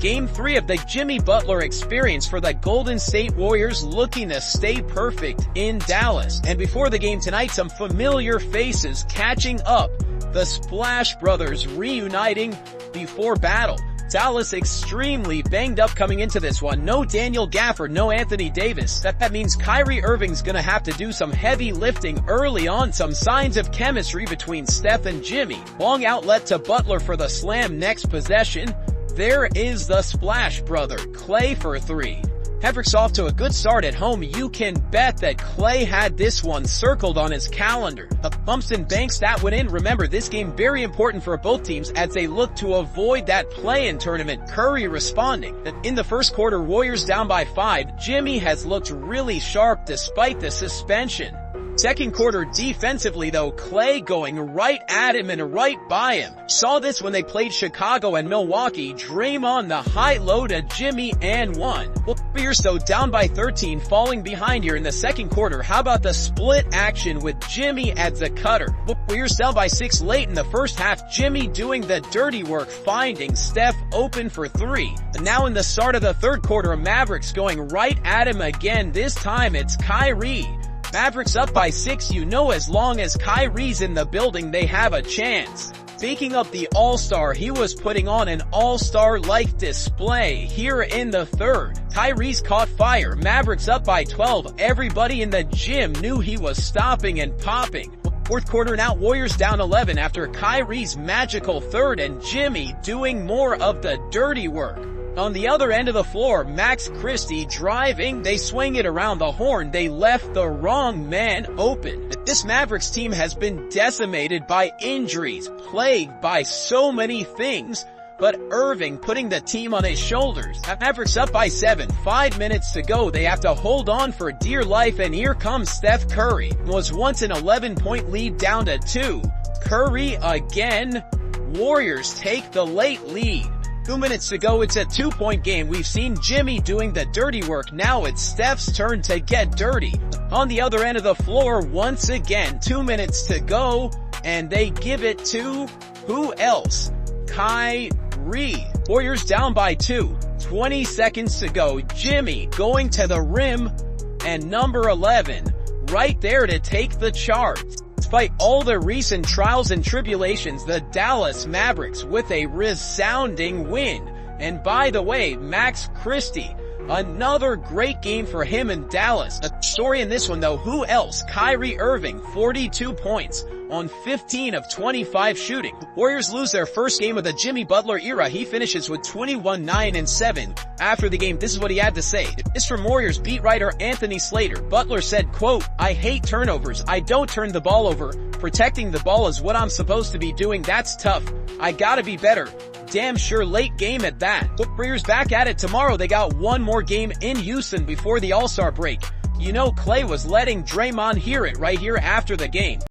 Game 3 of the Jimmy Butler experience for the Golden State Warriors, looking to stay perfect in Dallas. And before the game tonight, some familiar faces catching up. The Splash Brothers reuniting before battle. Dallas extremely banged up coming into this one. No Daniel Gafford, no Anthony Davis. That means Kyrie Irving's gonna have to do some heavy lifting early on. Some signs of chemistry between Steph and Jimmy. Long outlet to Butler for the slam next possession. There is the Splash Brother, Klay for three. Mavericks off to a good start at home. You can bet that Klay had this one circled on his calendar. The bumps and banks that went in. Remember, this game very important for both teams as they look to avoid that play-in tournament. Curry responding. In the first quarter, Warriors down by 5. Jimmy has looked really sharp despite the suspension. Second quarter defensively though, Klay going right at him and right by him. Saw this when they played Chicago and Milwaukee. Draymond the high-low to Jimmy and one. Warriors so down by 13, falling behind here in the second quarter. How about the split action with Jimmy as the cutter? Warriors down by 6 late in the first half. Jimmy doing the dirty work, finding Steph open for three. And now in the start of the third quarter, Mavericks going right at him again. This time it's Kyrie. Mavericks up by 6, you know as long as Kyrie's in the building they have a chance. Speaking of the All-Star, he was putting on an All-Star-like display here in the third. Kyrie's caught fire, Mavericks up by 12, everybody in the gym knew he was stopping and popping. Fourth quarter now, Warriors down 11 after Kyrie's magical third and Jimmy doing more of the dirty work. On the other end of the floor, Max Christie driving, they swing it around the horn, they left the wrong man open. This Mavericks team has been decimated by injuries, plagued by so many things, but Irving putting the team on his shoulders. Mavericks up by 7, 5 minutes to go, they have to hold on for dear life and here comes Steph Curry. It was once an 11-point lead down to 2. Curry again, Warriors take the late lead. 2 minutes to go, it's a 2-point game. We've seen Jimmy doing the dirty work. Now it's Steph's turn to get dirty. On the other end of the floor, once again, 2 minutes to go, and they give it to who else? Kyrie. Warriors down by 2. 20 seconds to go. Jimmy going to the rim, and number 11 right there to take the charge. Despite all the recent trials and tribulations, the Dallas Mavericks with a resounding win. And by the way, Max Christie, another great game for him in Dallas. A story in this one though, who else? Kyrie Irving, 42 points on 15 of 25 shooting. Warriors lose their first game of the Jimmy Butler era. He finishes with 21-9-7. After the game, this is what he had to say. This from Warriors beat writer Anthony Slater. Butler said, quote, "I hate turnovers. I don't turn the ball over. Protecting the ball is what I'm supposed to be doing. That's tough. I gotta be better. Damn sure late game at that." Warriors back at it tomorrow. They got one more game in Houston before the All-Star break. You know Klay was letting Draymond hear it right here after the game.